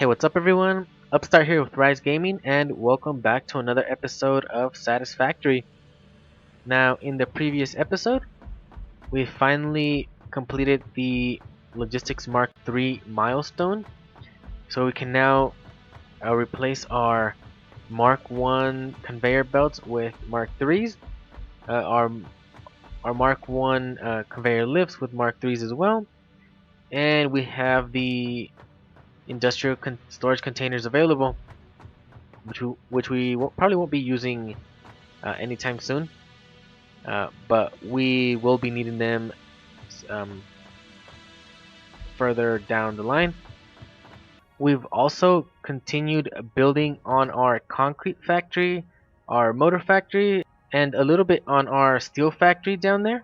Hey, what's up everyone? Upstart here with RyXe Gaming, and welcome back to another episode of Satisfactory. Now, in the previous episode, we finally completed the Logistics Mark III milestone, so we can now replace our Mark 1 conveyor belts with Mark 3s, our Mark 1 conveyor lifts with Mark 3s as well, and we have the industrial storage containers available, which we probably won't be using anytime soon, but we will be needing them further down the line. We've also continued building on our concrete factory, our motor factory, and a little bit on our steel factory down there,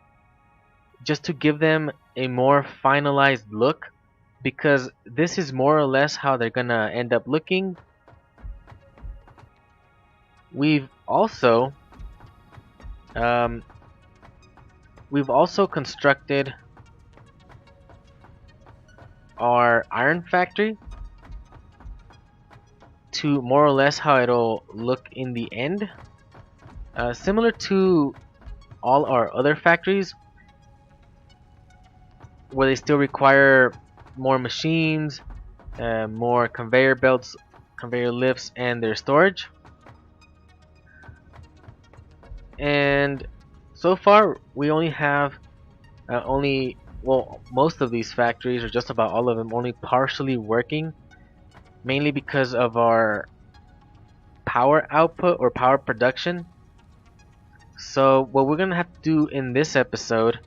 just to give them a more finalized look, because this is more or less how they're gonna end up looking. We've also constructed our iron factory to more or less how it'll look in the end, similar to all our other factories, where they still require more machines, more conveyor belts, conveyor lifts, and their storage. And so far we only have most of these factories, or just about all of them, only partially working, mainly because of our power output or power production. So what we're gonna have to do in this episode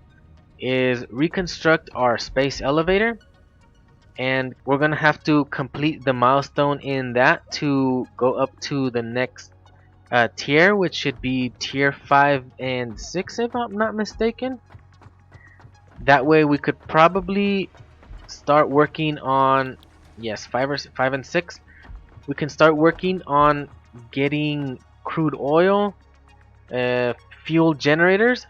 is reconstruct our space elevator, and we're gonna have to complete the milestone in that to go up to the next tier, which should be tier 5 and 6 if I'm not mistaken. That way we could probably start working on, yes, 5 and 6. We can start working on getting crude oil, fuel generators,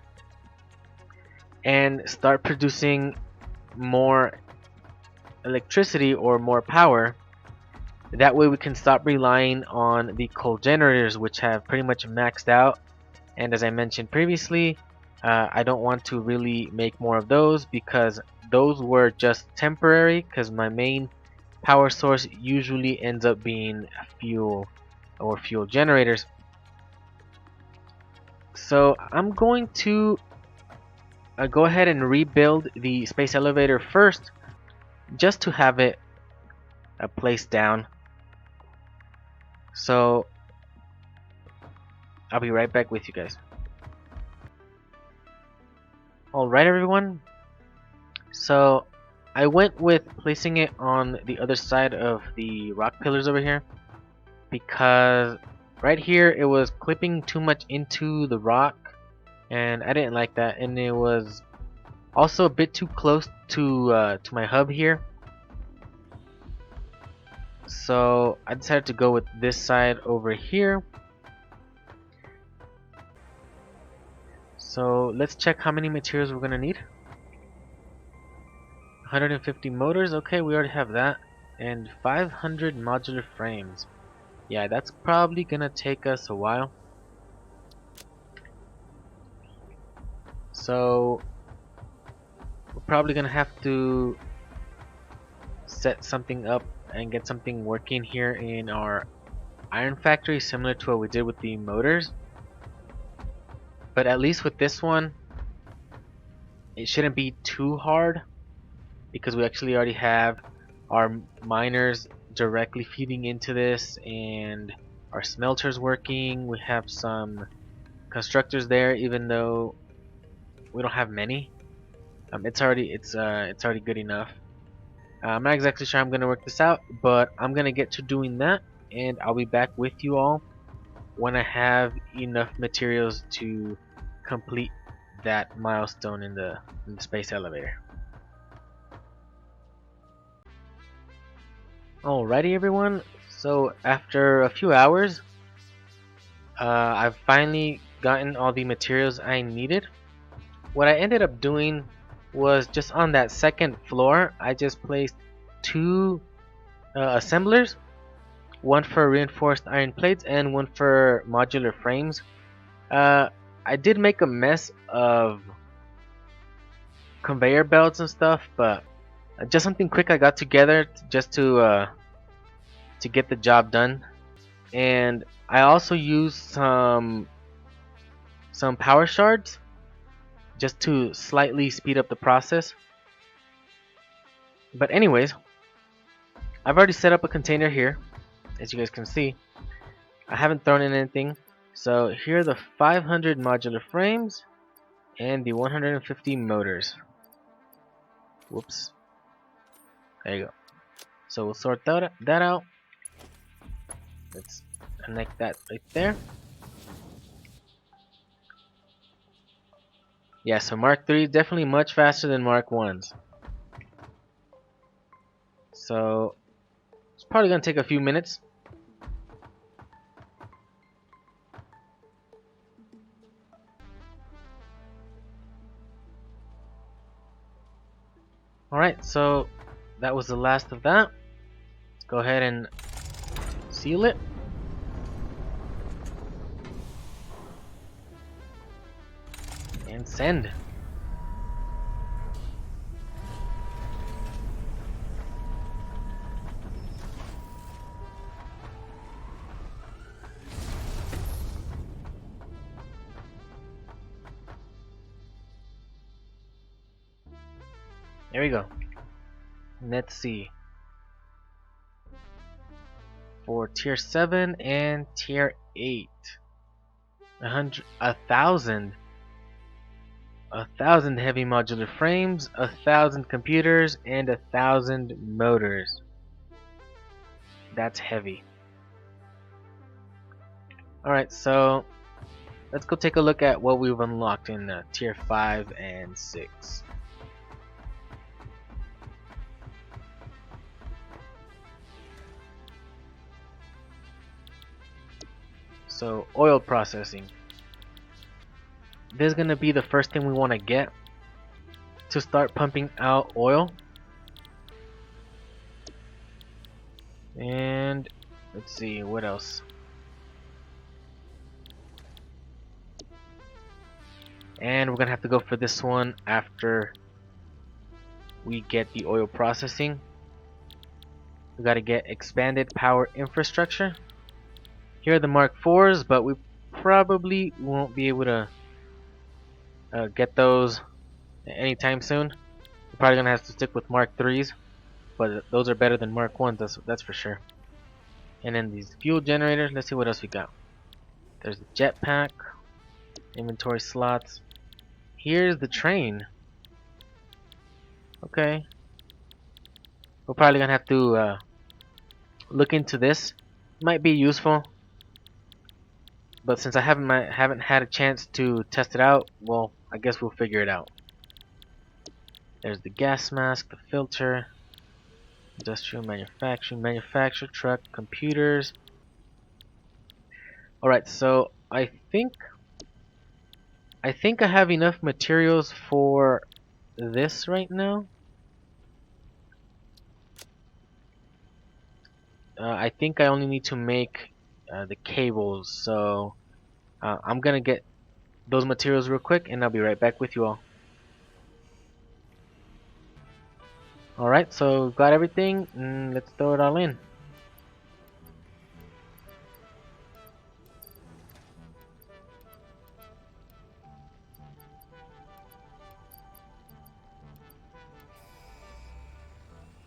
and start producing more electricity or more power. That way we can stop relying on the coal generators, which have pretty much maxed out. And as I mentioned previously, I don't want to really make more of those, because those were just temporary, because my main power source usually ends up being fuel or fuel generators. So I'm going to go ahead and rebuild the space elevator first, just to have it placed down. So I'll be right back with you guys. Alright everyone, so I went with placing it on the other side of the rock pillars over here, because right here it was clipping too much into the rock, and I didn't like that, and it was also a bit too close to my hub here. So I decided to go with this side over here. So let's check how many materials we're gonna need. 150 motors, okay, we already have that, and 500 modular frames. Yeah, that's probably gonna take us a while. So we're probably gonna have to set something up and get something working here in our iron factory, similar to what we did with the motors. But at least with this one, it shouldn't be too hard, because we actually already have our miners directly feeding into this, and our smelters working. We have some constructors there, even though we don't have many. It's already good enough. I'm not exactly sure I'm gonna work this out, but I'm gonna get to doing that, and I'll be back with you all when I have enough materials to complete that milestone in the space elevator. Alrighty everyone, so after a few hours, I've finally gotten all the materials I needed. What I ended up doing was, just on that second floor, I just placed two assemblers, one for reinforced iron plates and one for modular frames. I did make a mess of conveyor belts and stuff, but just something quick I got together just to get the job done. And I also used some power shards just to slightly speed up the process. But anyways, I've already set up a container here, as you guys can see. I haven't thrown in anything. So here are the 500 modular frames and the 150 motors. Whoops. There you go. So we'll sort that out. Let's connect that right there. Yeah, so Mark 3 is definitely much faster than Mark 1's. So it's probably going to take a few minutes. Alright, so that was the last of that. Let's go ahead and seal it. And send. There we go. Let's see. For tier 7 and tier 8. 1,000 heavy modular frames, 1,000 computers, and 1,000 motors. That's heavy. Alright, so let's go take a look at what we've unlocked in tier 5 and 6. So, oil processing. This is going to be the first thing we want to get to start pumping out oil. And let's see, what else? And we're going to have to go for this one after we get the oil processing. We got to get expanded power infrastructure. Here are the Mark 4s, but we probably won't be able to get those anytime soon. We're probably gonna have to stick with Mark 3s, but those are better than Mark 1s, that's for sure. And then these fuel generators, let's see what else we got. There's the jetpack, inventory slots. Here's the train. Okay. We're probably gonna have to look into this. Might be useful. But since I haven't had a chance to test it out, well, I guess we'll figure it out. There's the gas mask, the filter, industrial manufacturing, manufacture, truck, computers. Alright, so I think I have enough materials for this right now. I think I only need to make the cables, so I'm gonna get those materials real quick and I'll be right back with you all. Alright, so got everything, let's throw it all in.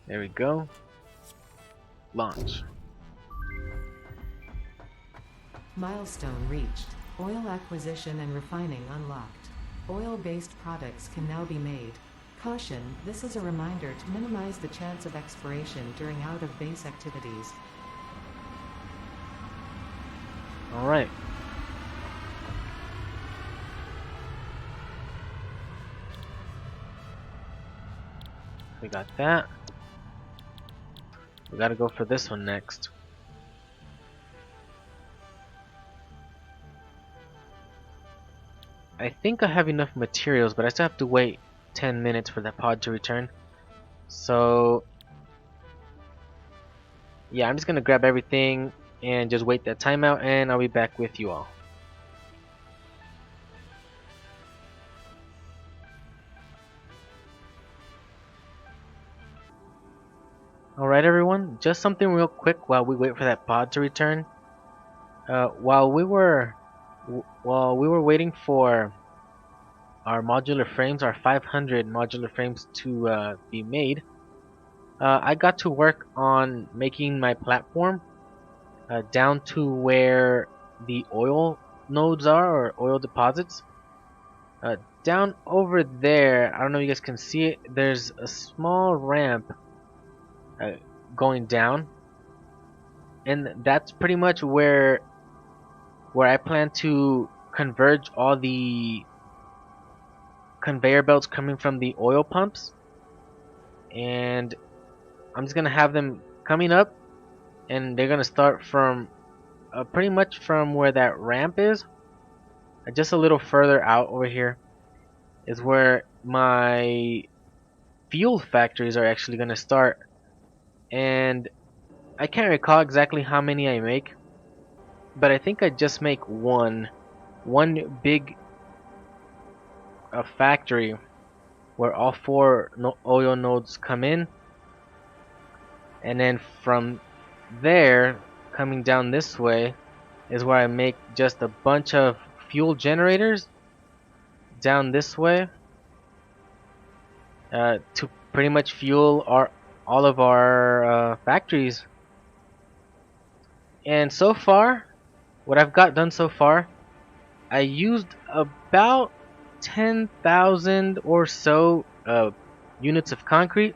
There we go. Launch. Milestone reached. Oil acquisition and refining unlocked. Oil-based products can now be made. Caution, this is a reminder to minimize the chance of expiration during out-of-base activities. Alright. We got that. We gotta go for this one next. I think I have enough materials, but I still have to wait 10 minutes for that pod to return. So yeah, I'm just gonna grab everything and just wait that timeout, and I'll be back with you all. Alright everyone, just something real quick while we wait for that pod to return. While we were waiting for our modular frames, our 500 modular frames to be made, I got to work on making my platform down to where the oil nodes are, or oil deposits. Uh, Down over there, I don't know if you guys can see it, there's a small ramp uh, going down, and that's pretty much where I plan to converge all the conveyor belts coming from the oil pumps, and I'm just gonna have them coming up, and they're gonna start from pretty much from where that ramp is. Just a little further out over here is where my fuel factories are actually gonna start, and I can't recall exactly how many I make, but I think I just make one big factory where all four oil nodes come in, and then from there, coming down this way, is where I make just a bunch of fuel generators down this way to pretty much fuel all of our factories. And so far, what I've got done so far, I used about 10,000 or so units of concrete.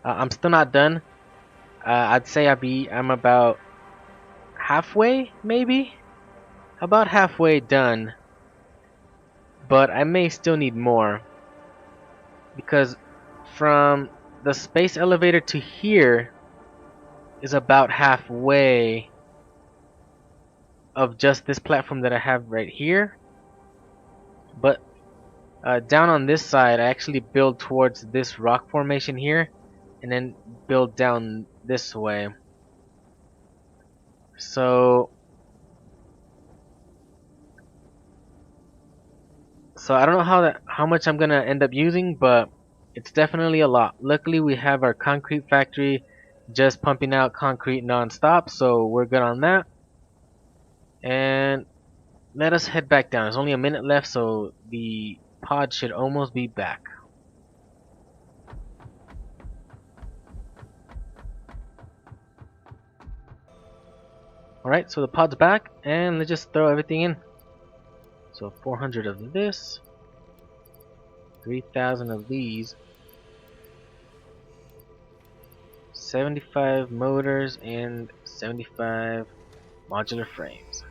I'm still not done. I'd say I'm about halfway, maybe about halfway done, but I may still need more, because from the space elevator to here is about halfway of just this platform that I have right here. But down on this side, I actually build towards this rock formation here, and then build down this way. So I don't know how much I'm gonna end up using, but it's definitely a lot. Luckily, we have our concrete factory just pumping out concrete non-stop, so we're good on that. And let us head back down. There's only a minute left, so the pod should almost be back. Alright, so the pod's back, and let's just throw everything in. So 400 of this, 3,000 of these, 75 motors, and 75 modular frames.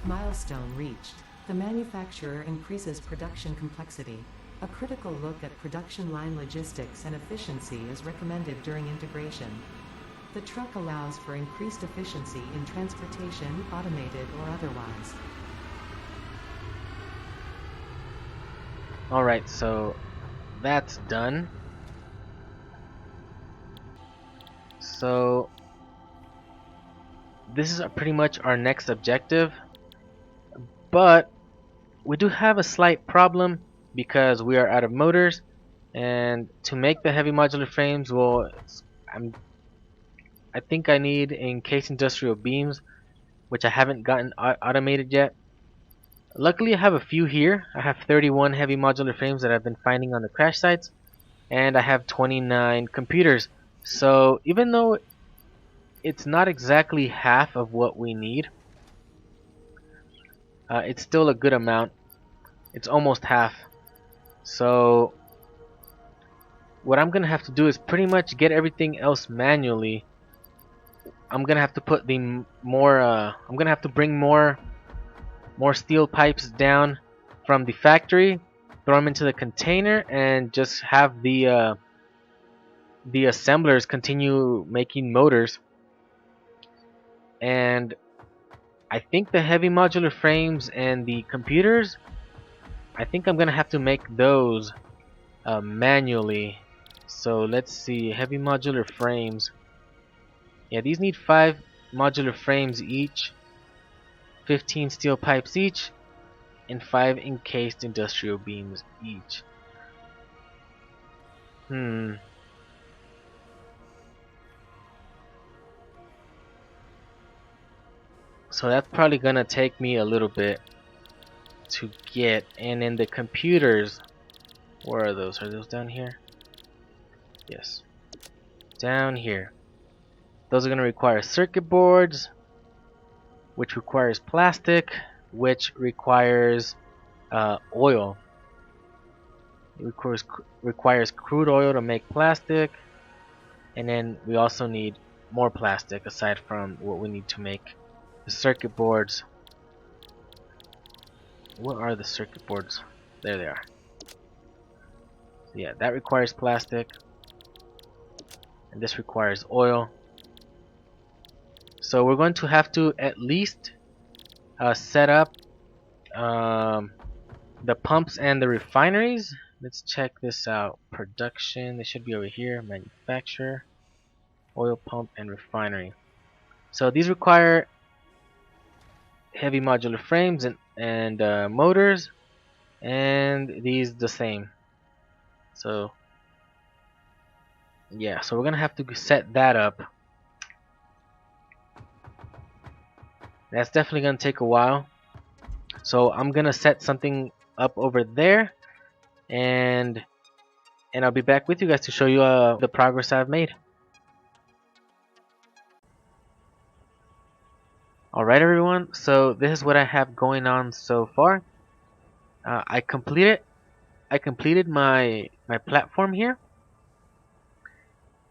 Milestone reached. The manufacturer increases production complexity. A critical look at production line logistics and efficiency is recommended during integration. The truck allows for increased efficiency in transportation, automated or otherwise. Alright, so that's done. So this is pretty much our next objective, but we do have a slight problem because we are out of motors, and to make the heavy modular frames, well, I think I need encased industrial beams, which I haven't gotten automated yet. Luckily, I have a few here. I have 31 heavy modular frames that I've been finding on the crash sites, and I have 29 computers. So even though it's not exactly half of what we need, it's still a good amount. It's almost half. So what I'm gonna have to do is pretty much get everything else manually. I'm gonna have to put the more. I'm gonna have to bring more steel pipes down from the factory, throw them into the container, and just have the assemblers continue making motors. And I think the heavy modular frames and the computers, I think I'm gonna have to make those manually. So let's see, heavy modular frames. Yeah, these need 5 modular frames each, 15 steel pipes each, and 5 encased industrial beams each. So that's probably gonna take me a little bit to get. And then the computers, where are those? Are those down here? Yes, down here. Those are gonna require circuit boards, which requires plastic, which requires oil. It requires crude oil to make plastic, and then we also need more plastic aside from what we need to make the circuit boards. What are the circuit boards? There they are. So yeah, that requires plastic, and this requires oil. So we're going to have to at least set up the pumps and the refineries. Let's check this out. Production, they should be over here. Manufacturer, oil pump, and refinery. So these require heavy modular frames and motors, and these the same. So yeah, so we're gonna have to set that up. That's definitely gonna take a while. So I'm gonna set something up over there, and I'll be back with you guys to show you the progress I've made. Alright everyone, so this is what I have going on so far. I completed my platform here.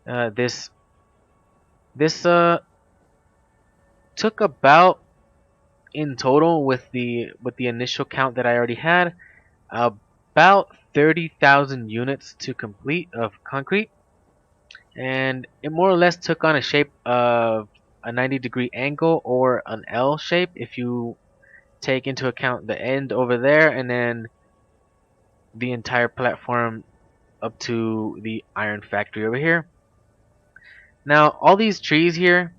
This took about, in total with the initial count that I already had, about 30,000 units to complete of concrete, and it more or less took on a shape of a 90-degree angle, or an L shape if you take into account the end over there and then the entire platform up to the iron factory over here. Now all these trees here,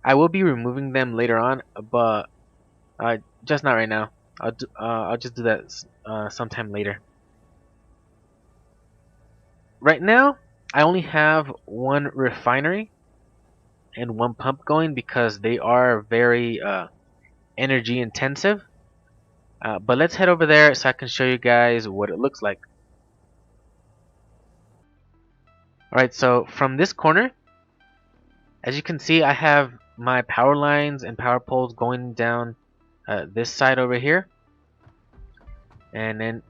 I will be removing them later on, but just not right now. I'll just do that sometime later. Right now I only have one refinery and one pump going because they are very energy intensive. But let's head over there so I can show you guys what it looks like. Alright, so from this corner, as you can see, I have my power lines and power poles going down this side over here, and then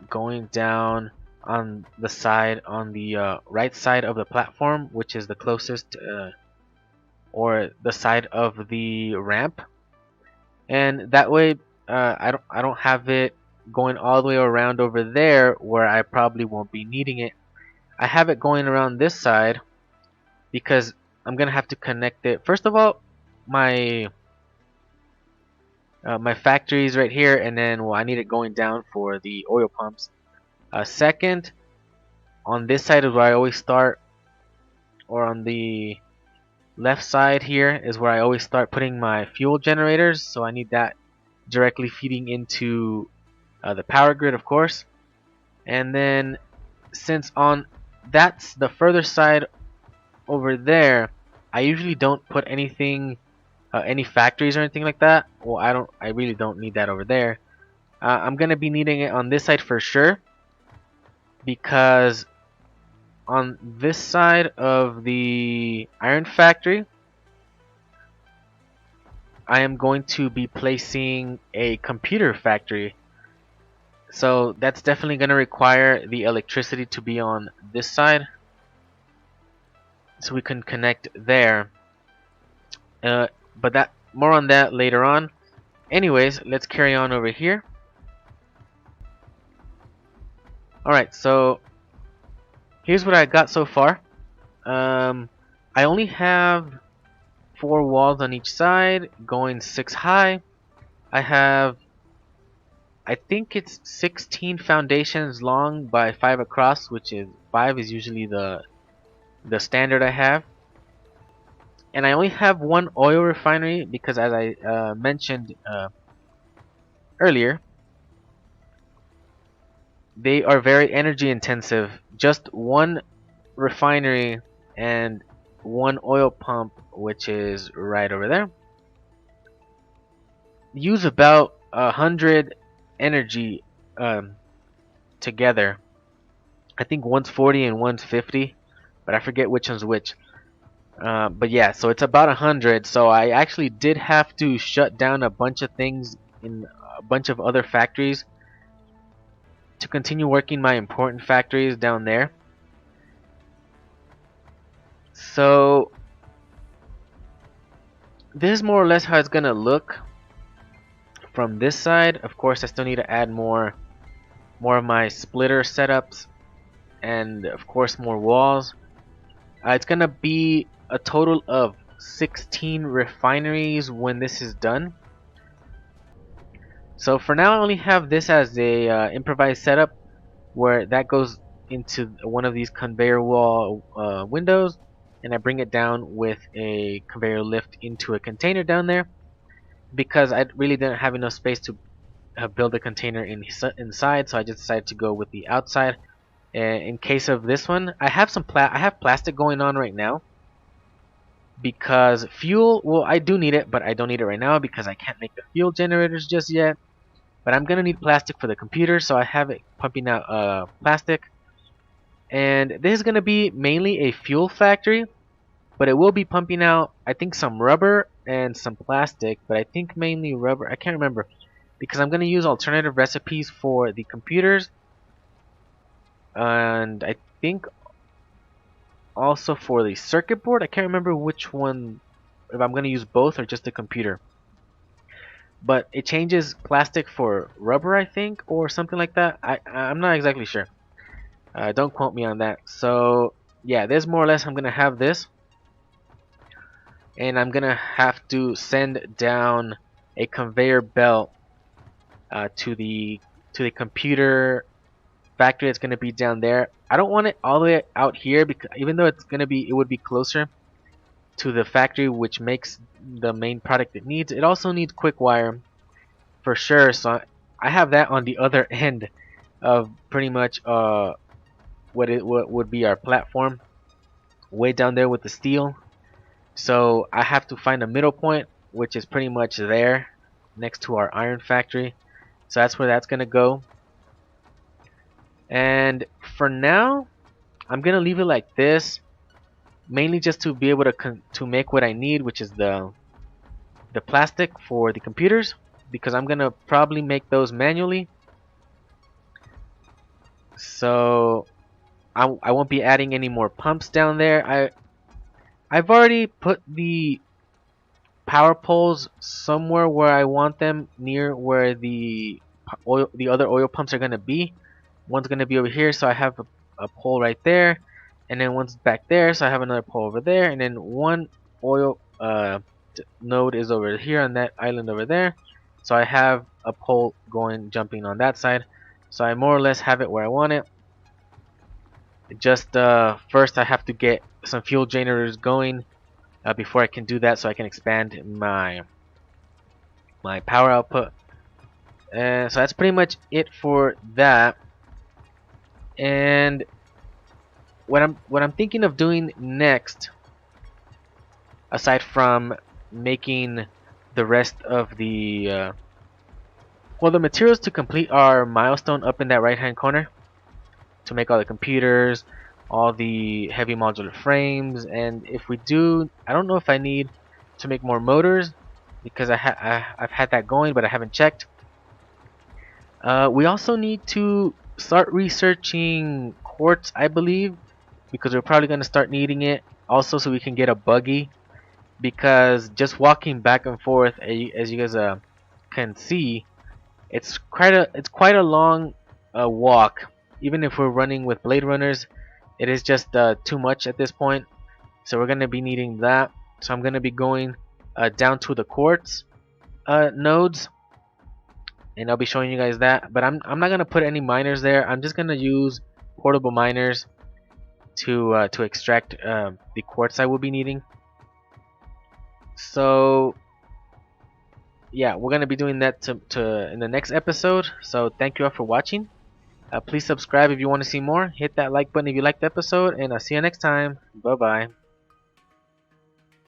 going down on the side, on the right side of the platform, which is the closest, or the side of the ramp. And that way I don't have it going all the way around over there where I probably won't be needing it. I have it going around this side because I'm gonna have to connect it. First of all, my my factory is right here, and then I need it going down for the oil pumps. Second, on this side is where I always start, or on the left side here is where I always start putting my fuel generators, so I need that directly feeding into the power grid, of course. And then since on that's the further side over there, I usually don't put anything, any factories or anything like that. Well, I really don't need that over there. I'm gonna be needing it on this side for sure, because on this side of the iron factory, I am going to be placing a computer factory. So that's definitely going to require the electricity to be on this side, so we can connect there. But that, more on that later on. Anyways, let's carry on over here. Alright, so here's what I got so far. I only have 4 walls on each side, going 6 high. I I think it's 16 foundations long by 5 across, which is 5 is usually the standard I have. And I only have one oil refinery because, as I mentioned earlier, they are very energy intensive. Just one refinery and one oil pump, which is right over there, use about 100 energy together. I think one's 40 and one's 50, but I forget which one's which. But yeah, so it's about 100. So I actually did have to shut down a bunch of things in a bunch of other factories to continue working my important factories down there. So this is more or less how it's gonna look from this side. Of course, I still need to add more of my splitter setups, and of course more walls. It's gonna be a total of 16 refineries when this is done. So for now I only have this as a improvised setup where that goes into one of these conveyor wall windows, and I bring it down with a conveyor lift into a container down there because I really didn't have enough space to build a container inside, so I just decided to go with the outside. In case of this one, I have I have plastic going on right now because fuel, well, I do need it, but I don't need it right now because I can't make the fuel generators just yet. But I'm gonna need plastic for the computer, so I have it pumping out plastic. And this is gonna be mainly a fuel factory, but it will be pumping out, I think, some rubber and some plastic, but I think mainly rubber. I can't remember because I'm gonna use alternative recipes for the computers, and I think also for the circuit board. I can't remember which one, if I'm gonna use both or just the computer. But it changes plastic for rubber, I think, or something like that. I'm not exactly sure. Don't quote me on that. So yeah, there's more or less I'm gonna have this, and I'm gonna have to send down a conveyor belt to the computer factory that's gonna be down there. I don't want it all the way out here because even though it would be closer to the factory which makes the main product it needs. It also needs quick wire for sure. So I have that on the other end of pretty much what would be our platform, way down there with the steel. So I have to find a middle point, which is pretty much there next to our iron factory. So that's where that's gonna go. And for now, I'm gonna leave it like this, mainly just to be able to make what I need, which is the plastic for the computers, because I'm gonna probably make those manually. So I won't be adding any more pumps down there. I've already put the power poles somewhere where I want them, near where the other oil pumps are gonna be. One's gonna be over here, so I have a pole right there, and then one's back there, so I have another pole over there, and then one oil node is over here on that island over there, so I have a pole jumping on that side. So I more or less have it where I want it. Just first I have to get some fuel generators going before I can do that, so I can expand my power output. So that's pretty much it for that. And what I'm thinking of doing next, aside from making the rest of the the materials to complete our milestone up in that right hand corner, to make all the computers, all the heavy modular frames, and if we do, I don't know if I need to make more motors because I've had that going, but I haven't checked. We also need to start researching quartz, I believe, because we're probably going to start needing it also, so we can get a buggy, because just walking back and forth, as you guys can see, it's quite a long walk. Even if we're running with blade runners, it is just too much at this point, so we're going to be needing that. So I'm going to be going down to the quartz nodes, and I'll be showing you guys that. But I'm not gonna put any miners there. I'm just gonna use portable miners to extract the quartz I will be needing. So yeah, we're gonna be doing that to in the next episode. So thank you all for watching. Please subscribe if you want to see more. Hit that like button if you liked the episode, and I'll see you next time. Bye bye.